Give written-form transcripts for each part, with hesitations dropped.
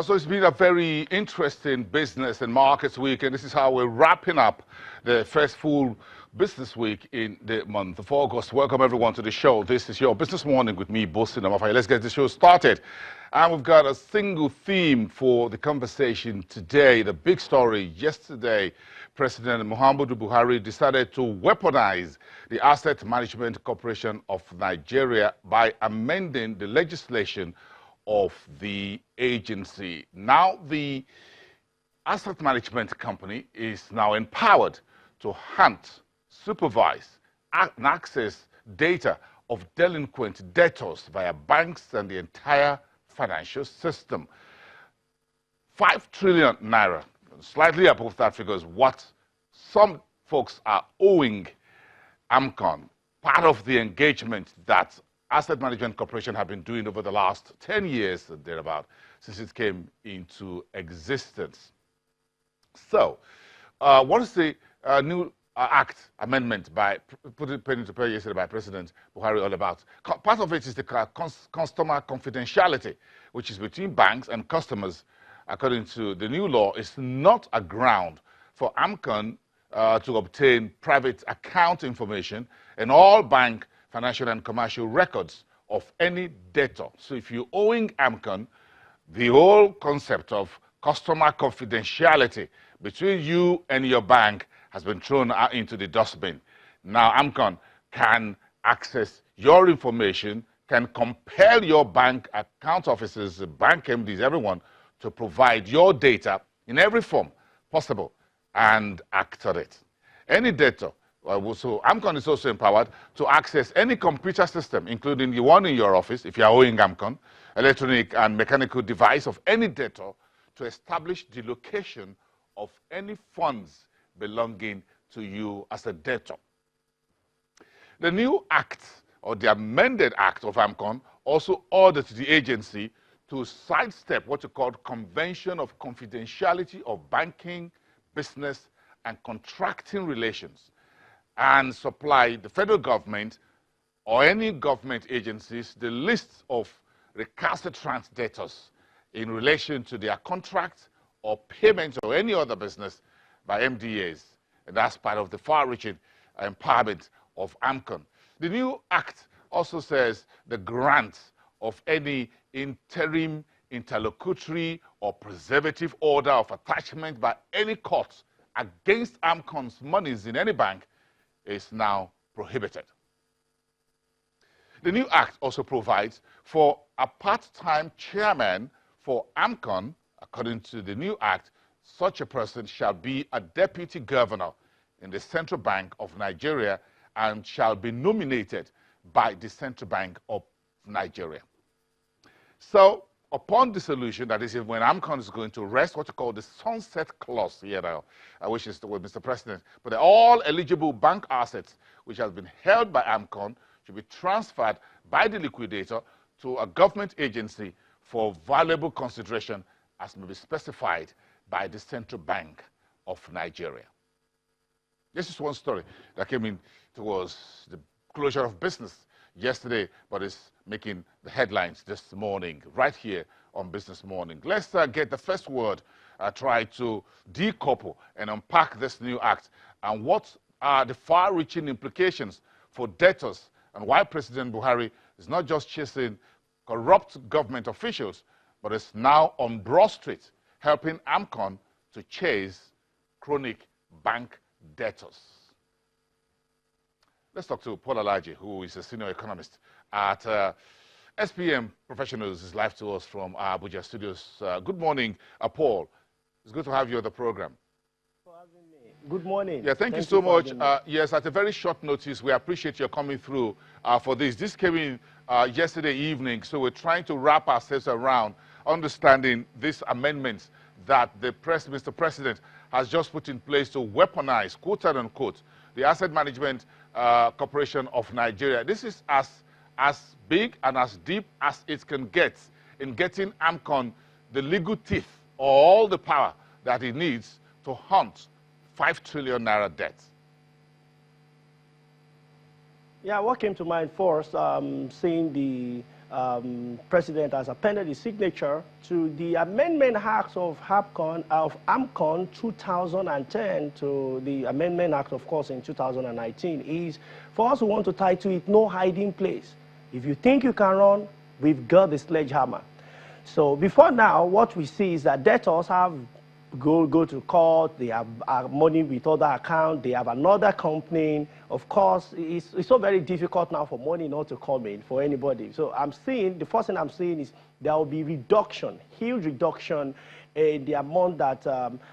So it's been a very interesting business and markets week, and this is how we're wrapping up the first full business week in the month of August. Welcome everyone to the show. This is your Business Morning with me, Bosin Amafai. Let's get the show started. And we've got a single theme for the conversation today. The big story yesterday, President Muhammadu Buhari decided to weaponize the Asset Management Corporation of Nigeria by amending the legislation of the agency. Now the asset management company is now empowered to hunt, supervise, and access data of delinquent debtors via banks and the entire financial system. 5 trillion naira, slightly above that figure, is what some folks are owing AMCON, part of the engagement that Asset Management Corporation have been doing over the last 10 years and thereabout, since it came into existence. So, what is the new act amendment by put it pen into paper yesterday by President Buhari all about? Part of it is the customer confidentiality, which is between banks and customers. According to the new law, is not a ground for AMCON to obtain private account information and all bank financial and commercial records of any debtor. So if you're owing AMCON, the whole concept of customer confidentiality between you and your bank has been thrown out into the dustbin. Now AMCON can access your information, can compel your bank account officers, bank MDs, everyone, to provide your data in every form possible and act on it. Any debtor, so AMCON is also empowered to access any computer system, including the one in your office, if you are owing AMCON, electronic and mechanical device of any debtor, to establish the location of any funds belonging to you as a debtor. The new act, or the amended act of AMCON, also ordered the agency to sidestep what you call Convention of Confidentiality of Banking, Business, and Contracting Relations, and supply the federal government or any government agencies the list of recalcitrant debtors in relation to their contracts or payments or any other business by MDAs. And that's part of the far-reaching empowerment of AMCON. The new act also says the grant of any interim, interlocutory, or preservative order of attachment by any court against AMCON's monies in any bank is now prohibited. The new act also provides for a part-time chairman for AMCON. According to the new act, such a person shall be a deputy governor in the Central Bank of Nigeria and shall be nominated by the Central Bank of Nigeria. So, upon dissolution, that is, when AMCON is going to rest, what you call the sunset clause here now, which is with Mr. President, but all eligible bank assets which has been held by AMCON should be transferred by the liquidator to a government agency for valuable consideration as may be specified by the Central Bank of Nigeria. This is one story that came in towards the closure of business yesterday, but is making the headlines this morning, right here on Business Morning. Let's get the first word, try to decouple and unpack this new act and what are the far-reaching implications for debtors and why President Buhari is not just chasing corrupt government officials, but is now on Broad Street helping AMCON to chase chronic bank debtors. Let's talk to Paul Alaji, who is a senior economist at SPM Professionals, is live to us from our Abuja studios. Good morning, Paul. It's good to have you on the program. For having me. Good morning. Yeah, thank you so much. Yes, at a very short notice, we appreciate your coming through for this. This came in yesterday evening, so we're trying to wrap ourselves around understanding these amendments that the Mr. President has just put in place to weaponize, quote unquote, the Asset Management Corporation of Nigeria. This is as big and as deep as it can get in getting AMCON the legal teeth or all the power that it needs to hunt 5 trillion naira debt. Yeah, what came to mind first, seeing the President has appended his signature to the Amendment Act of AMCON 2010 to the Amendment Act, of course, in 2019, is for us who want to title it No Hiding Place. If you think you can run, we've got the sledgehammer. So before now, what we see is that debtors have go to court, they have money with other accounts, they have another company. Of course, it's so very difficult now for money not to come in for anybody. So the first thing I'm seeing is there will be reduction, huge reduction in the amount that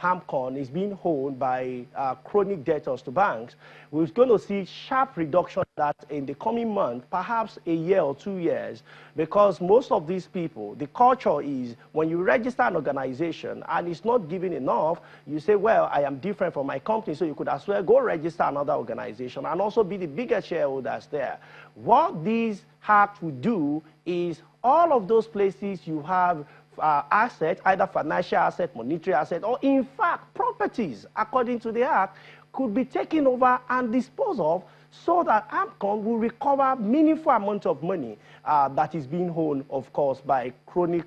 AMCON is being owed by chronic debtors to banks. We're going to see sharp reduction of that in the coming month, perhaps a year or 2 years, because most of these people, the culture is when you register an organization and it's not giving enough, you say, well, I am different from my company, so you could as well go register another organization and also be the biggest shareholders there. What these acts will do is all of those places you have assets, either financial asset, monetary asset, or in fact properties, according to the Act, could be taken over and disposed of so that AMCON will recover meaningful amount of money that is being owed, of course, by chronic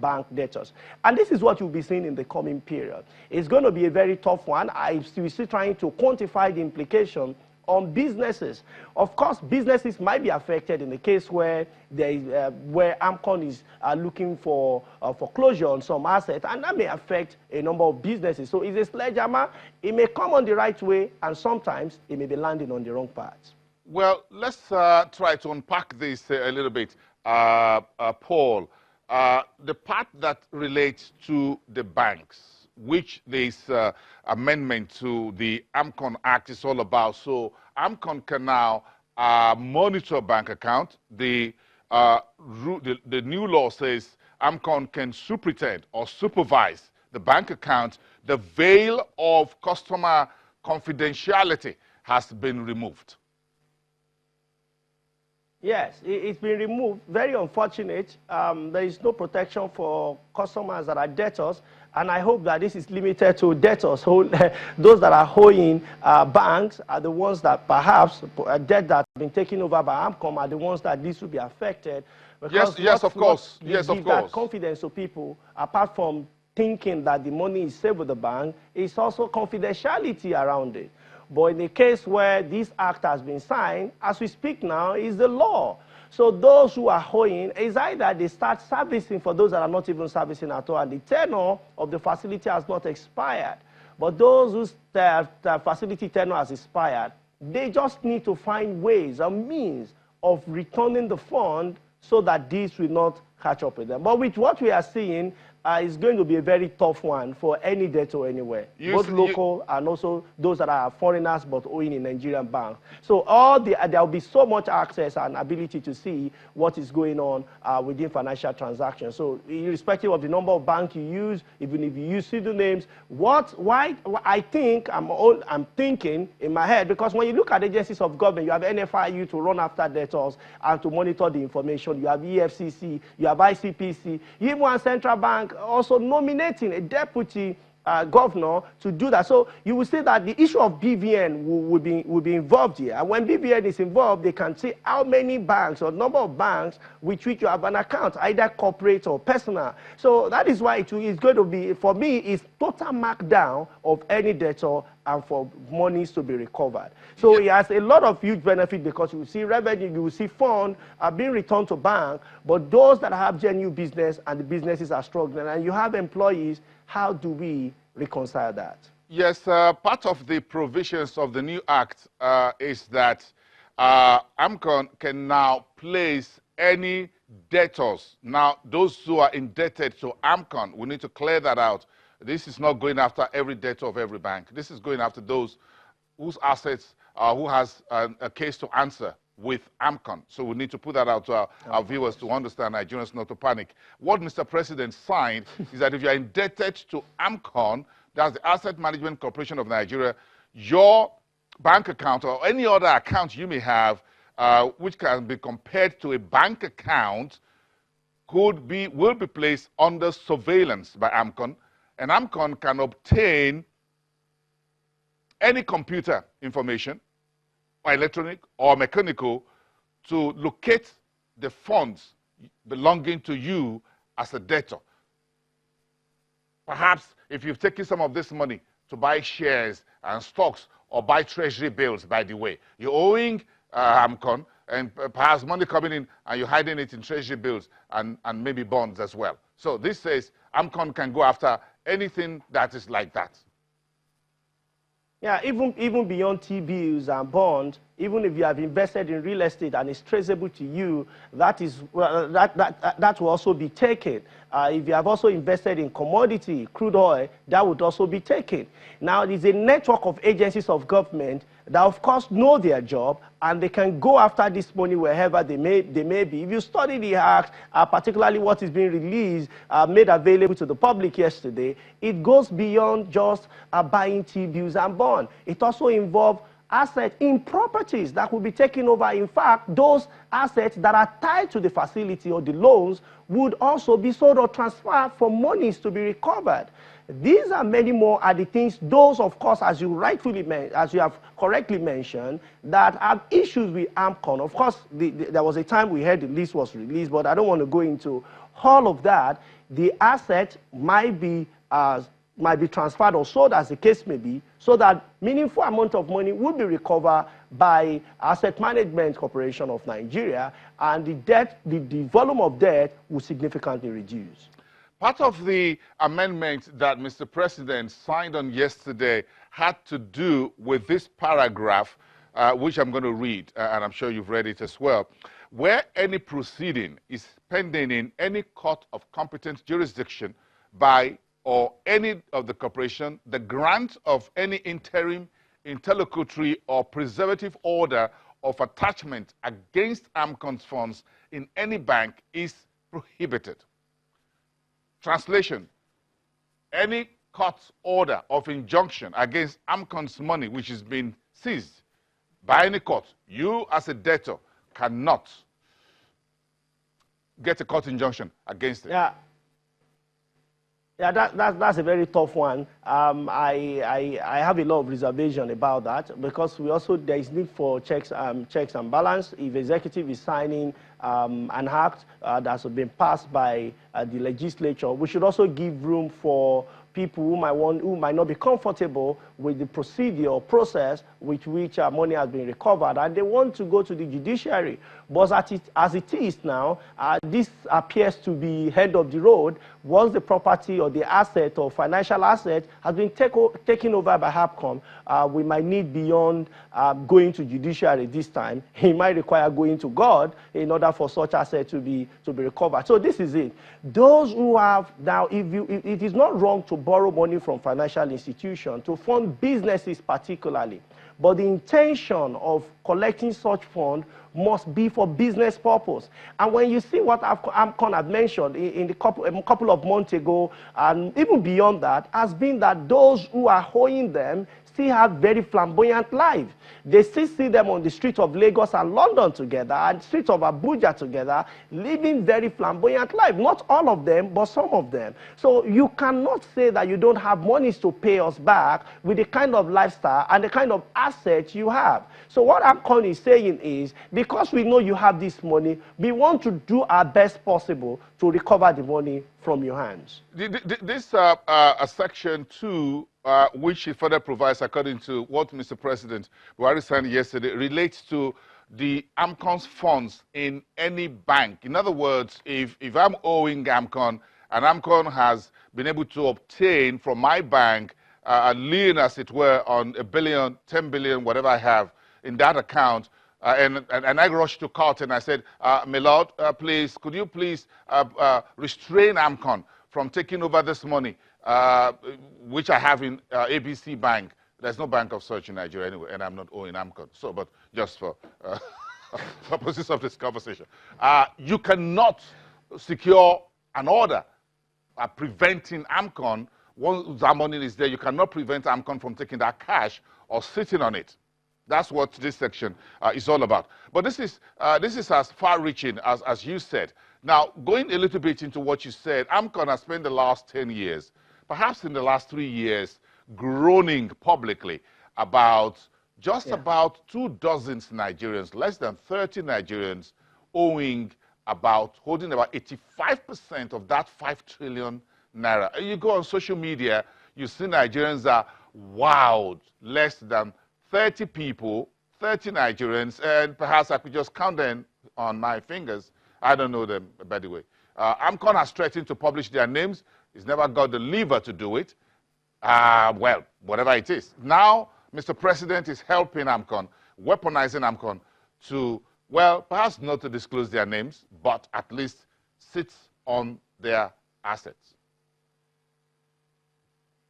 bank debtors. And this is what you'll be seeing in the coming period. It's going to be a very tough one. We're still trying to quantify the implication on businesses. Of course, businesses might be affected in the case where where AMCON is looking for foreclosure on some assets, and that may affect a number of businesses. So it's a sledgehammer. It may come on the right way, and sometimes it may be landing on the wrong path. Well, let's try to unpack this a little bit, Paul. The part that relates to the banks, which this amendment to the AMCON Act is all about. So AMCON can now monitor a bank account. The new law says AMCON can superintend or supervise the bank account. The veil of customer confidentiality has been removed. Yes, it's been removed. Very unfortunate. There is no protection for customers that are debtors, and I hope that this is limited to debtors. Those that are owing banks are the ones that perhaps debt that have been taken over by AMCON are the ones that this will be affected. Yes, of course. Yes, of course. That confidence to people, apart from thinking that the money is safe with the bank, is also confidentiality around it. But in the case where this act has been signed, as we speak now, is the law. So those who are owing, is either they start servicing for those that are not even servicing at all, and the tenure of the facility has not expired. But those whose facility tenure has expired, they just need to find ways and means of returning the fund so that this will not catch up with them. But with what we are seeing, it's going to be a very tough one for any debtor anywhere, both local and also those that are foreigners but owing in Nigerian banks. So there will be so much access and ability to see what is going on within financial transactions. So irrespective of the number of banks you use, even if you use pseudonyms, I'm thinking in my head, because when you look at agencies of government, you have NFIU to run after debtors and to monitor the information. You have EFCC, you have ICPC, you even have Central Bank also nominating a deputy governor to do that. So you will see that the issue of BVN will be involved here. And when BVN is involved, they can see how many banks or number of banks with which you have an account, either corporate or personal. So that is why it is going to be, for me, it's total markdown of any debtor and for monies to be recovered. So it has a lot of huge benefit, because you will see revenue, you will see funds are being returned to bank, but those that have genuine business and the businesses are struggling and you have employees, how do we reconcile that? Yes, part of the provisions of the new act is that AMCON can now place any debtors. Now, those who are indebted to AMCON, we need to clear that out. This is not going after every debtor of every bank. This is going after those whose assets, who has a case to answer with AMCON. So we need to put that out to our viewers to understand, Nigerians not to panic. What Mr. President signed is that if you are indebted to AMCON, that's the Asset Management Corporation of Nigeria, your bank account or any other account you may have, which can be compared to a bank account, will be placed under surveillance by AMCON, and AMCON can obtain any computer information, or electronic or mechanical, to locate the funds belonging to you as a debtor. Perhaps if you've taken some of this money to buy shares and stocks or buy treasury bills, by the way, you're owing AMCON, and perhaps money coming in and you're hiding it in treasury bills and maybe bonds as well. So this says AMCON can go after anything that is like that. Yeah, even beyond T-bills and bonds, even if you have invested in real estate and it's traceable to you, that will also be taken. If you have also invested in commodity, crude oil, that would also be taken. Now, there's a network of agencies of government that, of course, know their job, and they can go after this money wherever they may be. If you study the act, particularly what is being released, made available to the public yesterday, it goes beyond just buying T-bills and bonds. It also involves assets in properties that will be taken over. In fact, those assets that are tied to the facility or the loans would also be sold or transferred for monies to be recovered. These are many more are the things, those, of course, as you have correctly mentioned, that have issues with AMCON. Of course, there was a time we heard the list was released, but I don't want to go into all of that. The asset might be transferred or sold, as the case may be, so that meaningful amount of money will be recovered by Asset Management Corporation of Nigeria, and the volume of debt will significantly reduce. Part of the amendment that Mr. President signed on yesterday had to do with this paragraph, which I'm going to read, and I'm sure you've read it as well. Where any proceeding is pending in any court of competent jurisdiction by or any of the corporation, the grant of any interim, interlocutory, or preservative order of attachment against AMCON's funds in any bank is prohibited. Translation: any court order of injunction against AMCON's money which is being seized by any court, you as a debtor cannot get a court injunction against it. Yeah, that's a very tough one. I have a lot of reservation about that, because there is need for checks and balance. If executive is signing an act that's been passed by the legislature, we should also give room for people who might not be comfortable with the procedure or process with which money has been recovered, and they want to go to the judiciary. But as it is now, this appears to be head of the road. Once the property or the asset or financial asset has been taken over by AMCON, we might need beyond going to judiciary this time. It might require going to God in order for such asset to be recovered. So this is it. Those who have now, it is not wrong to borrow money from financial institutions to fund businesses particularly, but the intention of collecting such funds must be for business purpose. And when you see what AMCON had mentioned a couple of months ago, and even beyond that, has been that those who are owing them still have very flamboyant lives. They still see them on the streets of Lagos and London together, and streets of Abuja together, living very flamboyant life. Not all of them, but some of them. So you cannot say that you don't have monies to pay us back with the kind of lifestyle and the kind of assets you have. So what AMCON is saying is, because we know you have this money, we want to do our best possible to recover the money from your hands. This section 2, which it further provides, according to what Mr. President Buhari signed yesterday, relates to the AMCON's funds in any bank. In other words, if I'm owing AMCON, and AMCON has been able to obtain from my bank a lien, as it were, on $1 billion, 10 billion, whatever I have in that account, and I rushed to court and I said, my lord, please, could you please restrain AMCON from taking over this money, which I have in ABC Bank. There's no bank of such in Nigeria anyway, and I'm not owing AMCON. So, but just for purposes of this conversation, you cannot secure an order preventing AMCON. Once that money is there, you cannot prevent AMCON from taking that cash or sitting on it. That's what this section is all about. But this is as far-reaching as you said. Now, going a little bit into what you said, AMCON has spent the last 10 years, perhaps in the last 3 years, groaning publicly about about 24 Nigerians, less than 30 Nigerians, owing about holding about 85% of that 5 trillion naira. You go on social media, you see Nigerians are wowed, less than 30 people, 30 Nigerians, and perhaps I could just count them on my fingers. I don't know them, by the way. AMCON has threatened to publish their names. He's never got the lever to do it. Well, whatever it is. Now, Mr. President is helping AMCON, weaponizing AMCON to, well, perhaps not to disclose their names, but at least sit on their assets.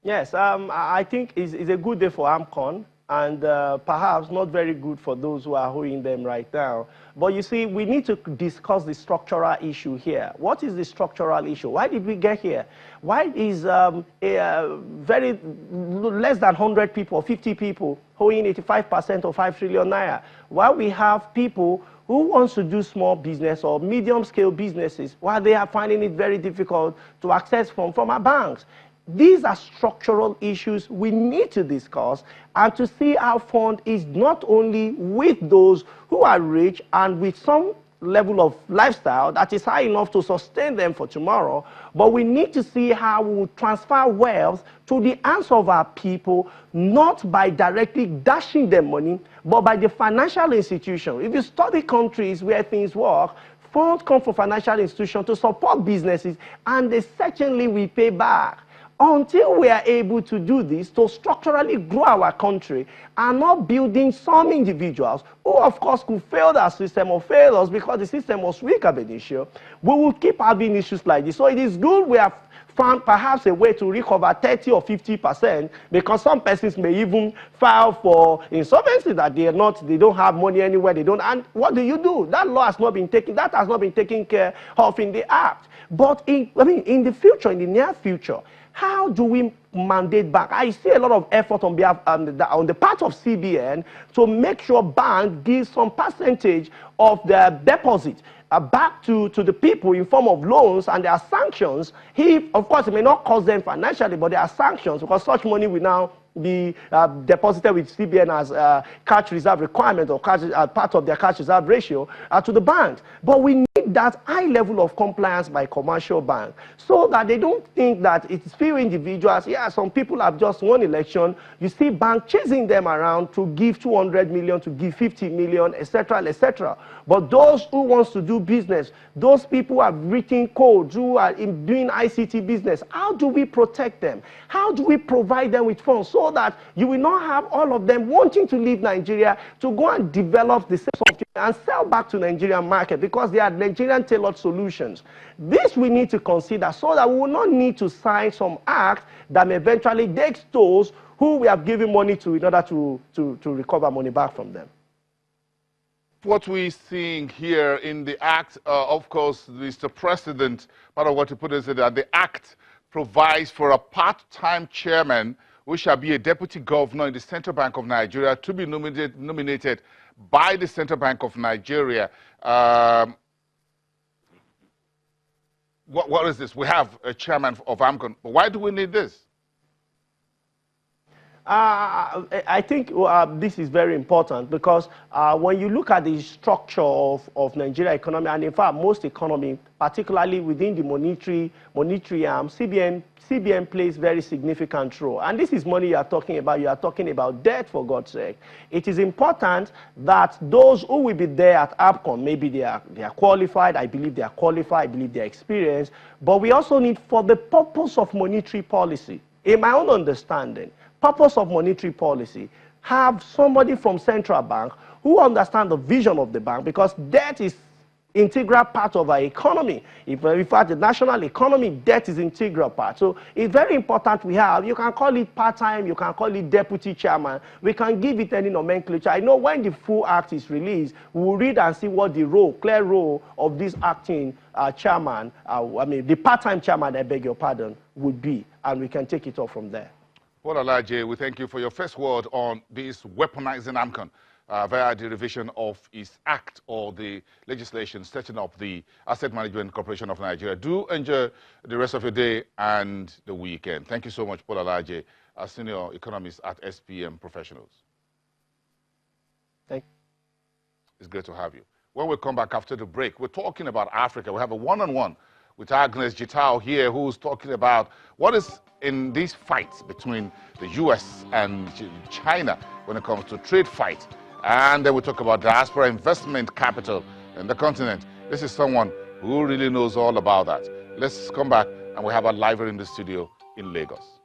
Yes, I think it's a good day for AMCON, and perhaps not very good for those who are owing them right now. But you see, we need to discuss the structural issue here. What is the structural issue? Why did we get here? Why is very less than 100 people, 50 people, owing 85% of 5 trillion naira? While we have people who wants to do small business or medium-scale businesses, while they are finding it very difficult to access funds from our banks. These are structural issues we need to discuss and to see how fund is not only with those who are rich and with some level of lifestyle that is high enough to sustain them for tomorrow, but we need to see how we will transfer wealth to the hands of our people, not by directly dashing them money, but by the financial institution. If you study countries where things work, funds come from financial institutions to support businesses, and they certainly will pay back. Until we are able to do this, to structurally grow our country and not building some individuals who, of course, could fail our system or fail us because the system was weak at initial, we will keep having issues like this. So it is good we have found perhaps a way to recover 30 or 50%, because some persons may even file for insolvency that they don't have money anywhere, they don't. And what do? That law has not been taken, that has not been taken care of in the act. But in the future, in the near future, how do we mandate bank? I see a lot of effort on behalf on the part of CBN to make sure banks give some percentage of their deposit back to the people in form of loans, and there are sanctions. Of course, it may not cost them financially, but there are sanctions because such money will now be deposited with CBN as cash reserve requirement or cash, part of their cash reserve ratio to the banks. But we need that high level of compliance by commercial banks so that they don't think that it's few individuals. Yeah, some people have just won election. You see banks chasing them around to give 200 million, to give 50 million, etc., etc. But those who wants to do business, those people who have written codes, who are doing ICT business, how do we protect them? How do we provide them with funds so that you will not have all of them wanting to leave Nigeria to go and develop the same software and sell back to Nigerian market because they are Nigerian tailored solutions? This we need to consider so that we will not need to sign some act that may eventually dig those who we have given money to in order to recover money back from them. What we're seeing here in the act, of course, Mr. President, part of what you put is that the act provides for a part-time chairman who shall be a deputy governor in the Central Bank of Nigeria to be nominated by the Central Bank of Nigeria. What is this? We have a chairman of AMCON. Why do we need this? I think this is very important because when you look at the structure of Nigeria economy, and in fact most economy, particularly within the monetary arm, CBN plays very significant role. And this is money you are talking about. You are talking about debt, for God's sake. It is important that those who will be there at AMCON, maybe they are qualified. I believe they are qualified. I believe they are experienced. But we also need, for the purpose of monetary policy, in my own understanding, purpose of monetary policy, have somebody from central bank who understands the vision of the bank, because debt is integral part of our economy. If we refer to the national economy, debt is integral part. So it's very important we have, you can call it part-time, you can call it deputy chairman, we can give it any nomenclature. I know when the full act is released, we will read and see what the role, clear role of this acting chairman, the part-time chairman, I beg your pardon, would be, and we can take it off from there. Paul Alaje, we thank you for your first word on this weaponizing AMCON via the revision of its act or the legislation setting up the Asset Management Corporation of Nigeria. Do enjoy the rest of your day and the weekend. Thank you so much, Paul Alaje, a senior economist at SPM Professionals. Thank you. It's great to have you. when we come back after the break. We're talking about Africa. We have a one-on-one with Agnes Gitao here, who's talking about what is in these fights between the U.S. and China when it comes to trade fights. And then we talk about diaspora investment capital in the continent. This is someone who really knows all about that. Let's come back, and we have a live in the studio in Lagos.